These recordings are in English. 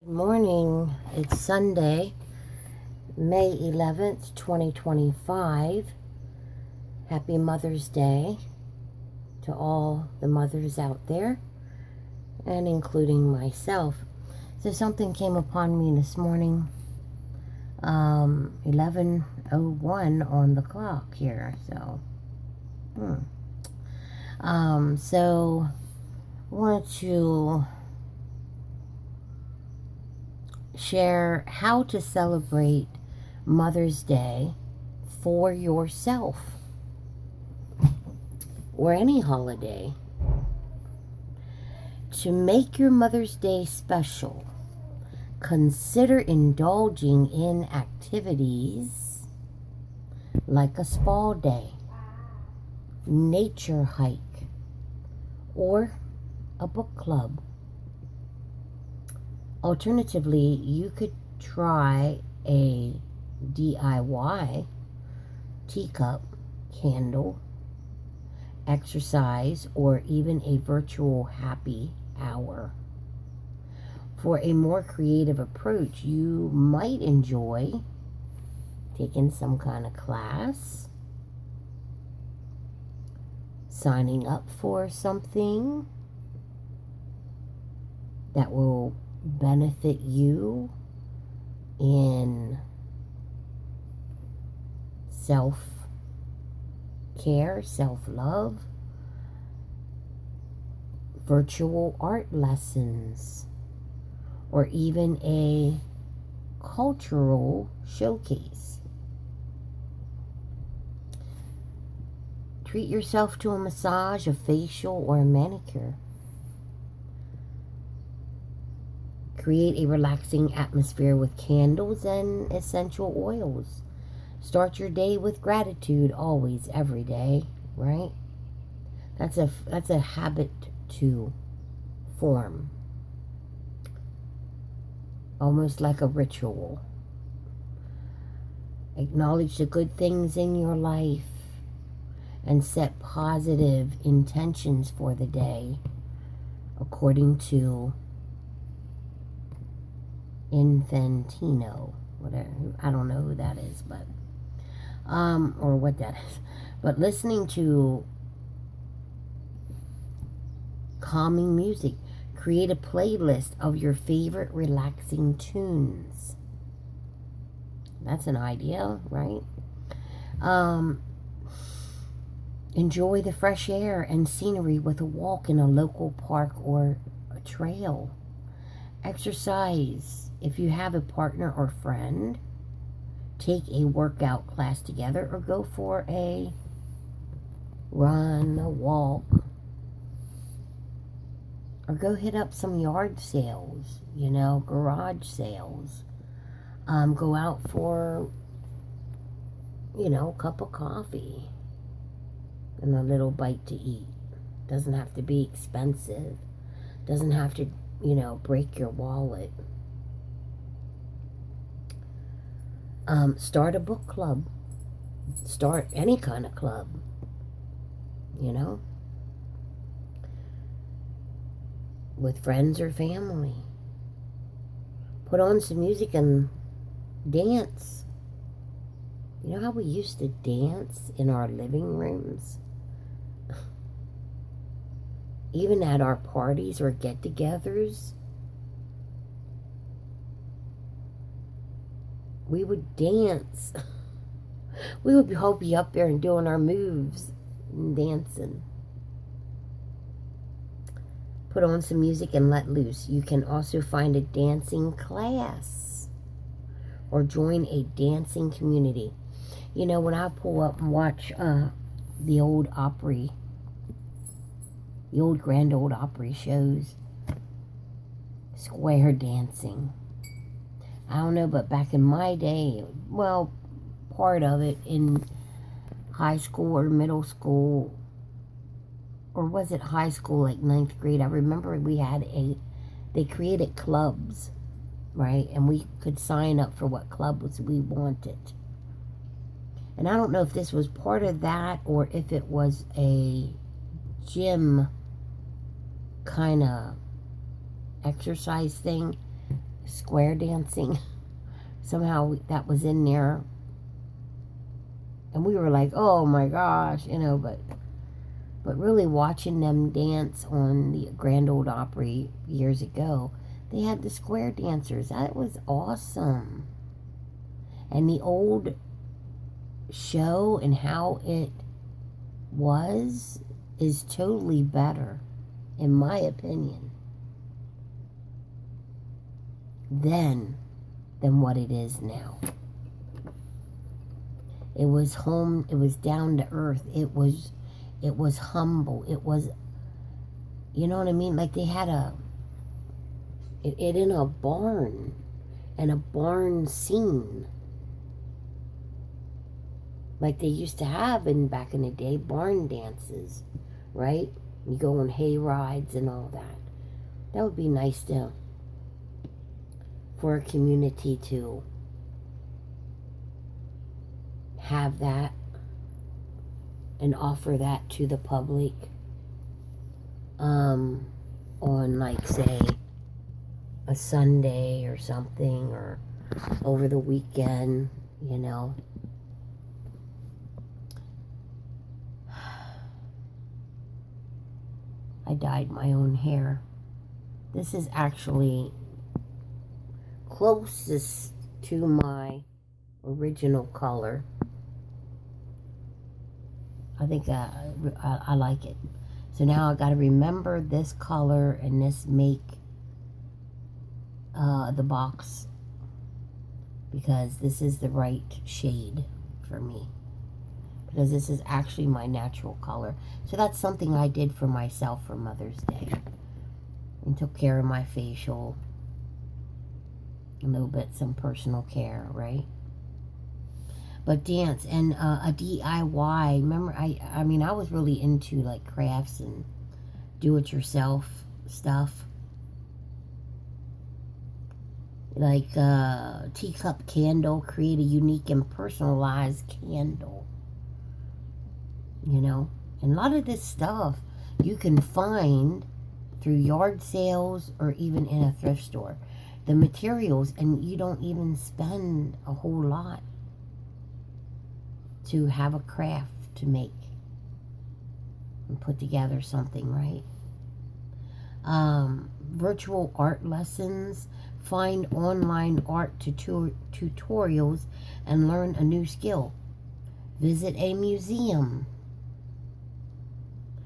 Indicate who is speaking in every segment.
Speaker 1: Morning. It's Sunday, May 11th, 2025. Happy Mother's Day to all the mothers out there, and including myself. So something came upon me this morning, 11:01 on the clock here. So I want to share how to celebrate Mother's Day for yourself, or any holiday. To make your Mother's Day special, consider indulging in activities like a spa day, nature hike, or a book club. Alternatively, you could try a DIY teacup, candle, exercise, or even a virtual happy hour. For a more creative approach, you might enjoy taking some kind of class, signing up for something that will benefit you in self-care, self-love, virtual art lessons, or even a cultural showcase. Treat yourself to a massage, a facial, or a manicure. Create a relaxing atmosphere with candles and essential oils. Start your day with gratitude, always, every day, right? That's a habit to form, almost like a ritual. Acknowledge the good things in your life and set positive intentions for the day, according to Infantino, whatever, I don't know who that is, but or what that is, but listening to calming music. Create a playlist of your favorite relaxing tunes. That's an idea, right? Enjoy the fresh air and scenery with a walk in a local park or a trail. Exercise. If you have a partner or friend, take a workout class together, or go for a run, a walk, or go hit up some yard sales, garage sales. Go out for, a cup of coffee and a little bite to eat. Doesn't have to be expensive. Doesn't have to, break your wallet. Start a book club. Start any kind of club, with friends or family. Put on some music and dance. You know how we used to dance in our living rooms? Even at our parties or get-togethers, we would dance. We would all be up there and doing our moves and dancing. Put on some music and let loose. You can also find a dancing class or join a dancing community. When I pull up and watch the old Grand Ole Opry shows, square dancing. I don't know, but back in my day, well, part of it in high school or middle school, or was it high school, like 9th grade? I remember they created clubs, right? And we could sign up for what clubs we wanted. And I don't know if this was part of that or if it was a gym kind of exercise thing. square dancing. Somehow that was in there. And we were like, oh my gosh, you know, but really watching them dance on the Grand Ole Opry years ago, they had the square dancers. That was awesome. And the old show and how it was is totally better, in my opinion, than what it is now. It was home, it was down to earth, it was humble, it was, you know what I mean? Like they had it in a barn, and a barn scene. Like they used to have back in the day, barn dances, right? You go on hay rides and all that. That would be nice for a community to have that and offer that to the public on, like, say, a Sunday or something, or over the weekend, you know. I dyed my own hair. This is actually closest to my original color. I think I like it. So now I got to remember this color and this make the box, because this is the right shade for me, because this is actually my natural color. So that's something I did for myself for Mother's Day, and took care of my facial, a little bit, some personal care, right? But dance and a DIY. Remember, I mean, I was really into like crafts and do-it-yourself stuff. Like teacup candle, create a unique and personalized candle. You know, and a lot of this stuff you can find through yard sales or even in a thrift store. The materials, and you don't even spend a whole lot to have a craft to make and put together something, right? Virtual art lessons, find online art tutorials, and learn a new skill. Visit a museum.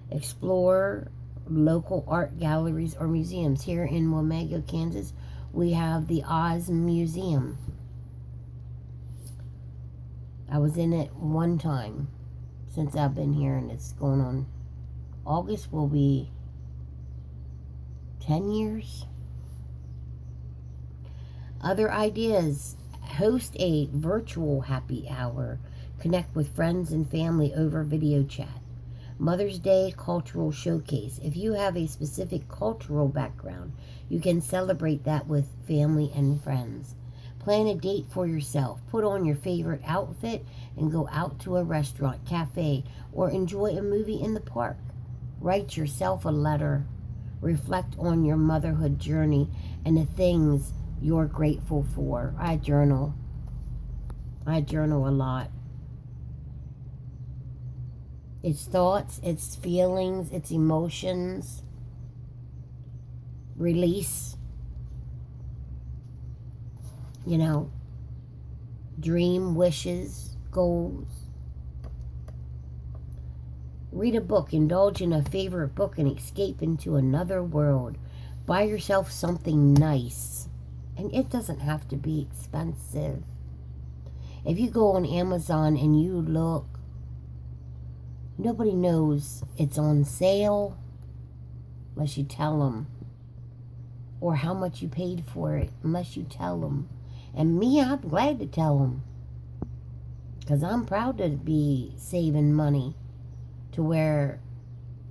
Speaker 1: Explore local art galleries or museums. Here in Wamego, Kansas, we have the Oz Museum. I was in it one time since I've been here, and it's going on. August will be 10 years. Other ideas: host a virtual happy hour. Connect with friends and family over video chat. Mother's Day cultural showcase. If you have a specific cultural background, you can celebrate that with family and friends. Plan a date for yourself. Put on your favorite outfit and go out to a restaurant, cafe, or enjoy a movie in the park. Write yourself a letter. Reflect on your motherhood journey and the things you're grateful for. I journal. I journal a lot. It's thoughts, it's feelings, it's emotions. Release. You know, dream, wishes, goals. Read a book, indulge in a favorite book, and escape into another world. Buy yourself something nice, and it doesn't have to be expensive. If you go on Amazon and you look, nobody knows it's on sale unless you tell them, or how much you paid for it unless you tell them. And me, I'm glad to tell them, because I'm proud to be saving money to where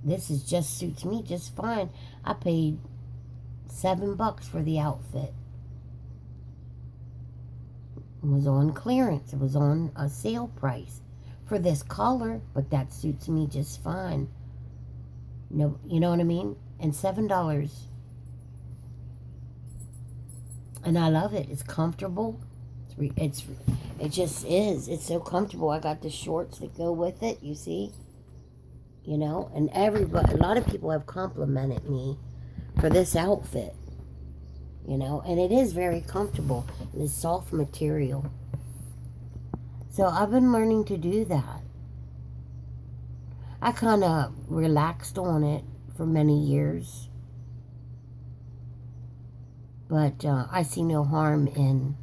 Speaker 1: this is just suits me just fine. I paid $7 for the outfit. It was on clearance. It was on a sale price for this color, but that suits me just fine. No, you know what I mean? And $7. And I love it. It's comfortable. It just is. It's so comfortable. I got the shorts that go with it, you see? You know, and a lot of people have complimented me for this outfit, you know, and it is very comfortable. It's soft material. So I've been learning to do that. I kind of relaxed on it for many years. But I see no harm in,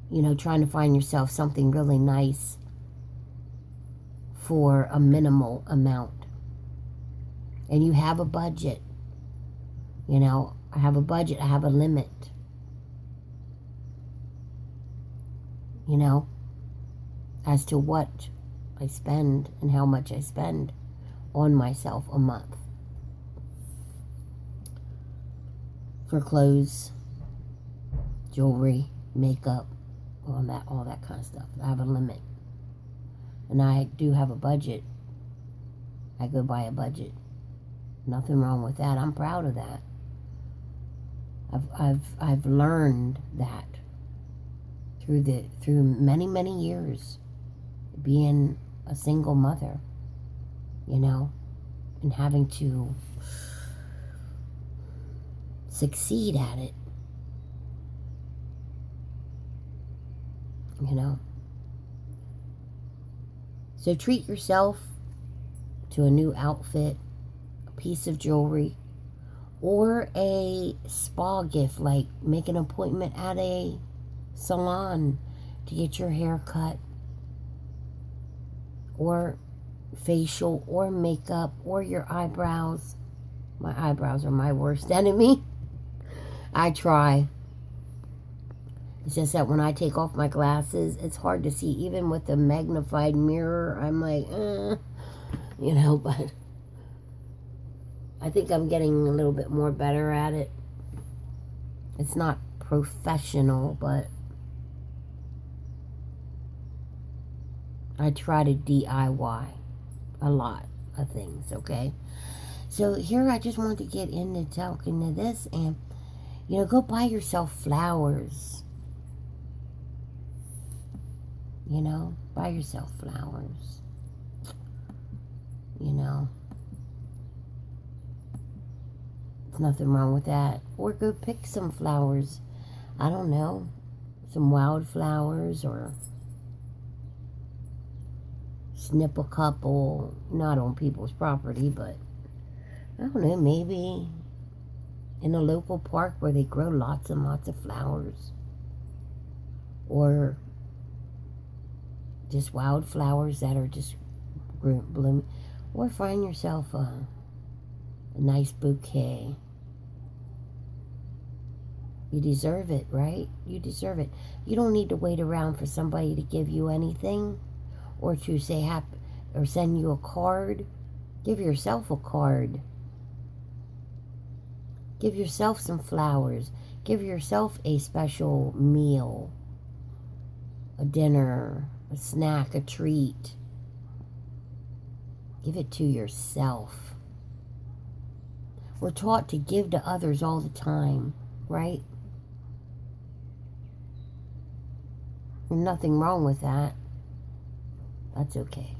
Speaker 1: you know, trying to find yourself something really nice for a minimal amount. And you have a budget. You know, I have a budget. I have a limit. You know, as to what I spend and how much I spend on myself a month. For clothes, jewelry, makeup, all that kind of stuff. I have a limit. And I do have a budget. I go by a budget. Nothing wrong with that. I'm proud of that. I've learned that through many years being a single mother, you know, and having to succeed at it, you know. So treat yourself to a new outfit, a piece of jewelry, or a spa gift, like make an appointment at a salon to get your hair cut, or facial, or makeup, or your eyebrows. My eyebrows are my worst enemy. I try. It's just that when I take off my glasses, it's hard to see. Even with the magnified mirror, I'm like, you know, but I think I'm getting a little bit more better at it. It's not professional, but I try to DIY a lot of things, okay? So here I just want to get into talking to this, and, you know, go buy yourself flowers. You know, buy yourself flowers. You know, there's nothing wrong with that. Or go pick some flowers. I don't know, some wildflowers, or snip a couple, not on people's property, but I don't know, maybe in a local park where they grow lots and lots of flowers. Or just wildflowers that are just blooming. Or find yourself a nice bouquet. You deserve it, right? You deserve it. You don't need to wait around for somebody to give you anything, or to say happy, or send you a card. Give yourself a card. Give yourself some flowers. Give yourself a special meal, a dinner, a snack, a treat. Give it to yourself. We're taught to give to others all the time, right? There's nothing wrong with that. That's okay.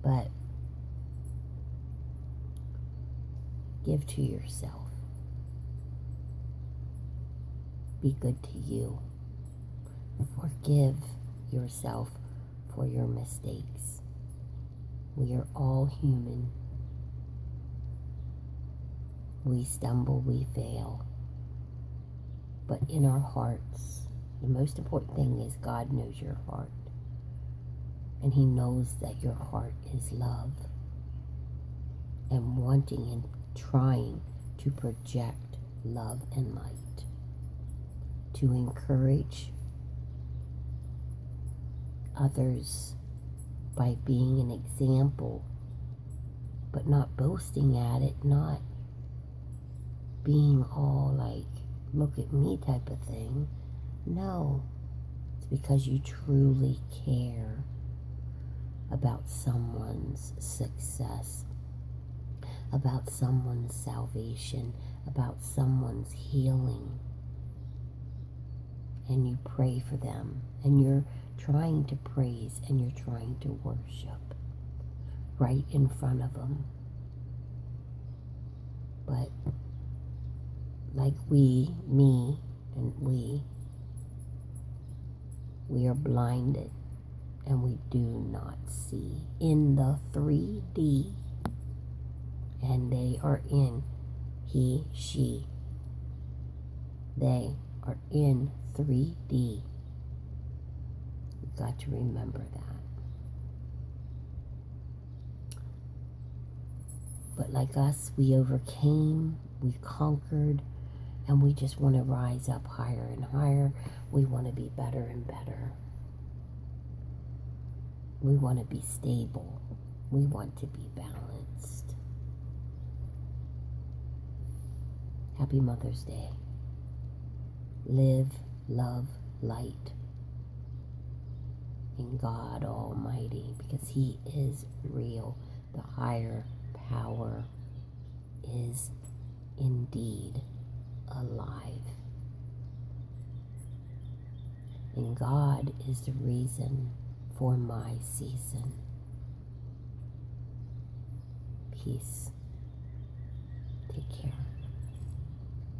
Speaker 1: But give to yourself. Be good to you. Forgive yourself for your mistakes. We are all human. We stumble, we fail. But in our hearts, the most important thing is God knows your heart. And He knows that your heart is love. And wanting and trying to project love and light. To encourage others by being an example, but not boasting at it, not being all like, look at me type of thing. No, it's because you truly care about someone's success. about someone's salvation, about someone's healing, and you pray for them, and you're trying to praise and you're trying to worship right in front of them. But like we are blinded and we do not see in the 3D, and they are in he, she. They are in 3D. You've got to remember that. But like us, we overcame, we conquered, and we just want to rise up higher and higher. We want to be better and better. We want to be stable. We want to be balanced. Happy Mother's Day. Live, love, light in God Almighty, because He is real. The higher power is indeed alive. And God is the reason for my season. Peace. Take care.